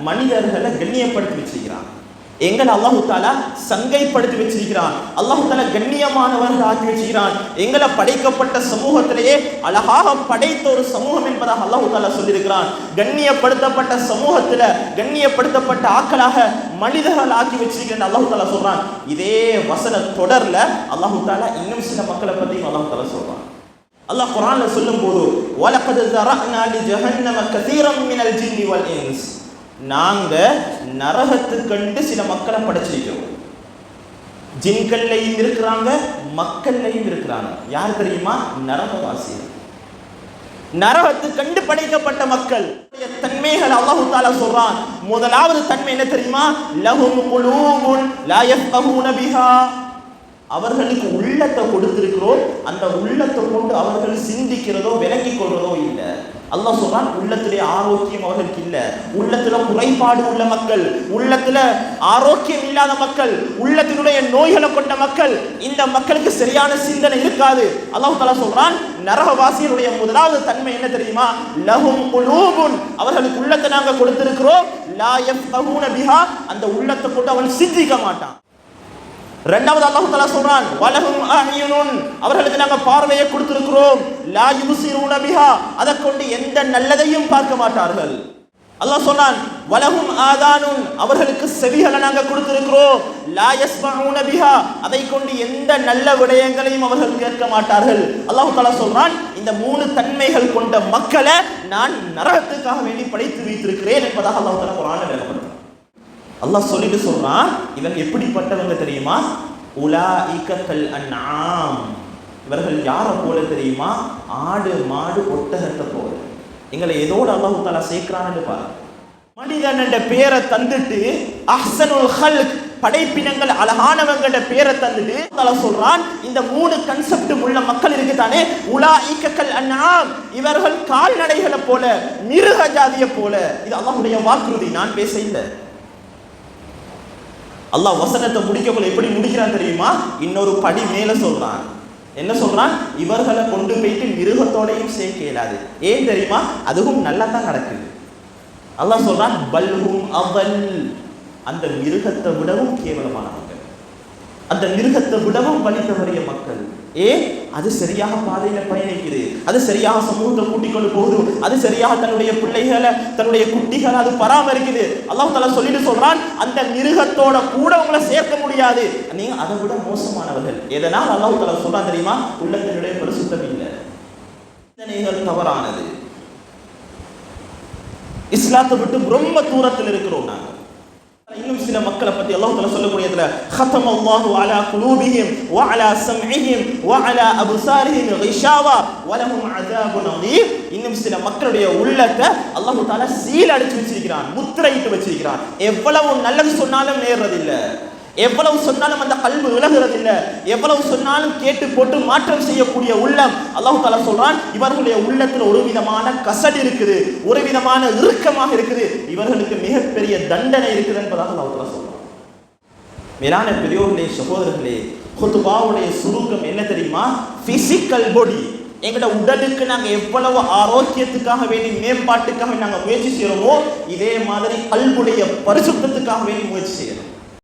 மனிதர்களை கண்ணியப்படுத்தி வச்சிருக்கிறான். எங்களை அல்லாஹு தாலா சங்கைப்படுத்தி வச்சிருக்கிறான். அல்லாஹு தாலா கண்ணியமானவர்கள் ஆக்கி வச்சிருக்கிறான். எங்களை படைக்கப்பட்ட சமூகத்திலேயே அழகாக படைத்த ஒரு சமூகம் என்பதாக அல்லாஹு தாலா சொல்லியிருக்கிறான். கண்ணியப்படுத்தப்பட்ட சமூகத்தில் கண்ணியப்படுத்தப்பட்ட ஆக்களாக மனிதர்கள் ஆக்கி வச்சிருக்கிறேன் அல்லாஹு தாலா சொல்றான். இதே வசன தொடர்ல அல்லாஹு தாலா இன்னும் சில மக்களை பற்றியும் அல்லாஹு தாலா சொல்றான். அல்லாஹ் குர்ஆன்ல சொல்லும்போது வலகத் ஸரஅனா லிஜஹன்னம கஸீரம் மினல் ஜின்னி வல் இன்ஸ், நாங்க நரகத்துக்கண்டு சில மக்களை படைச்சிருக்கிறோம். ஜின்கள்லையும் இருக்கிறாங்க, மக்கள்லையும் இருக்கிறாங்க. யார் தெரியுமா? நரகவாசிகள். நரகத்துக்கண்டு படைக்கப்பட்ட மக்கள் தன்மைகள் அல்லாஹு தஆலா சொல்றான். முதலாவது தன்மை என்ன தெரியுமா? லஹும் குலூபுன் லா யஃகஹூன பிஹா, அவர்களுக்கு உள்ளத்தை கொடுத்திருக்கிறோம், அந்த உள்ளத்தை கொண்டு அவர்கள் சிந்திக்கிறதோ விளங்கிக் கொள்றதோ இல்லை. அல்லாஹ் சொல்றான், உள்ளத்திலே ஆரோக்கியம் அவர்களுக்கு இல்லை. உள்ளத்துல குறைபாடு உள்ள மக்கள், உள்ளத்துல ஆரோக்கியம் இல்லாத மக்கள், உள்ளத்தினுடைய நோய்களை கொண்ட மக்கள், இந்த மக்களுக்கு சரியான சிந்தனை இருக்காது. அல்லாஹ் தஆலா சொல்றான், நரகவாசிகளுடைய முதலாவது தன்மை என்ன தெரியுமா? லஹும் குலூபுன், அவர்களுக்கு உள்ளத்தை நாங்க கொடுத்திருக்கிறோம், லா யஃகஹூன பிஹா, அந்த உள்ளத்தை கொண்டு அவன் சிந்திக்க மாட்டான். இரண்டாவது அல்லாஹ் தஆலா சொல்றான், வலஹும் அஹ்யுனுன், அவர்களுக்கு நாங்கள் பார்வையை கொடுத்திருக்கிறோம், லா யுப்சிரூன பிஹா, அதை கொண்டு எந்த நல்லதையும் பார்க்க மாட்டார்கள். அல்லாஹ் சொன்னான், வலஹும் ஆதானுன், அவர்களுக்கு செவிகளை நாங்கள் கொடுத்திருக்கிறோம், லா யஸ்மஊன பிஹா, அதை கொண்டு எந்த நல்ல விடயங்களையும் அவர்கள் கேட்க மாட்டார்கள். அல்லாஹ் தஆலா சொல்றான், இந்த மூணு தன்மைகள் கொண்ட மக்களை நான் நரகத்துக்காக வேண்டி படைத்து வைத்திருக்கிறேன் என்பதாக அல்லாஹ் தஆலா குர்ஆன்ல விளக்குறான். அல்லாஹ் சொல்லிட்டு சொல்றான், இவங்க எப்படிப்பட்டவங்க தெரியுமா? உலாஇக கல் அன்ஆம், இவர்கள் யாரை போல தெரியுமா? ஆடு மாடு ஒட்டகத்தை போல. எங்களை எதோடு அல்லாஹ் தஆலா சேர்க்கிறான்னு பாருங்க. மனிதன் என்ற பேரை தந்துட்டு, அஹ்சனுல் ஹல்க், படைப்பினங்கள் அழகானவங்கட பேரை தந்துட்டு அல்லாஹ் சொல்றான், இந்த மூணு கன்செப்ட் உள்ள மக்கள் இருக்குதானே, உலாஇக கல் அன்ஆம், இவர்கள் கால்நடைகளை போல, மிருக ஜாதியை போல. இது அல்லாஹ்வுடைய வாக்குறுதி, நான் பேச இல்லை. அல்லாஹ் வசனத்தை முடிக்கக்குள்ள எப்படி முடிக்கிறான் தெரியுமா? இன்னொரு படி மேல சொல்றான். என்ன சொல்றான்? இவர்களை கொண்டு போயிட்டு மிருகத்தோடையும் சேர்க்க இயலாது. ஏன் தெரியுமா? அதுவும் நல்லா தான் நடக்குது. அல்லாஹ் சொல்றான், பல்ஹும் அவல், அந்த மிருகத்தை விடவும் கேவலமான மக்கள், அந்த மிருகத்தை விடவும் வழி தவறிய மக்கள். அது சரியாக பாதையில பயணிக்குது, அது சரியாக சமூகத்தை கூட்டிக் கொண்டு போகுது, அது சரியாக தன்னுடைய பிள்ளைகளை தன்னுடைய குட்டிகளை அது பராமரிக்குது. அல்லாஹ் தஆலா சொல்லிட்டு சொல்றான், அந்த மிருகத்தோட கூட உங்களை சேர்க்க முடியாது, நீங்க அதை விட மோசமானவர்கள். எதனால் அல்லாஹ் தஆலா சொல்றான் தெரியுமா? உள்ளத்தினுடைய பரிசுத்தம் இல்லை, சிந்தனைகள் தவறானது. இஸ்லாத்தை விட்டு ரொம்ப தூரத்தில் இருக்கிறோம் நாங்கள். இன்னும் சில மக்களை பத்தி அல்லாஹ் தஆலா சொல்லக்கூடியதுல, ختمல்லாஹு அலா குலூபிஹிம் வ அலா ஸம்இஹிம் வ அலா அப்சாரிஹிம் கிஷாவா வ லஹும் அஸாபுன் அதீம். இன்னும் சில மக்களுடைய உள்ளத்தை அல்லாஹ் தஆலா சீல் அடிச்சு வச்சிருக்கிறான், முத்திரையிட்டு வச்சிருக்கிறான். எவ்வளவு நல்லது சொன்னாலும் நேர்றது இல்ல, எவ்வளவு சொன்னாலும் அந்த கல்வி விலகுறது இல்லை, எவ்வளவு சொன்னாலும் கேட்டு போட்டு மாற்றம் செய்யக்கூடிய உள்ளம். அல்லாஹ் தஆலா சொல்றான், இவர்களுடைய உள்ளத்தில் ஒரு விதமான கசடு இருக்குது, ஒரு விதமான இறுக்கமாக இருக்குது, இவர்களுக்கு மிகப்பெரிய தண்டனை இருக்குது என்பதாக அல்லாஹ் தஆலா சொல்றான். மேலான பெரியோர்களே, சகோதரர்களே, குத்பாவுடைய சுருக்கம் என்ன தெரியுமா? பிசிக்கல் பாடி, எங்களோட உடலுக்கு நாங்கள் எவ்வளவு ஆரோக்கியத்துக்காக வேண்டி மேம்பாட்டுக்காக நாங்கள் முயற்சி செய்யறோமோ, இதே மாதிரி கல்வுடைய பரிசுத்தத்துக்காக வேண்டி முயற்சி செய்யறோம்.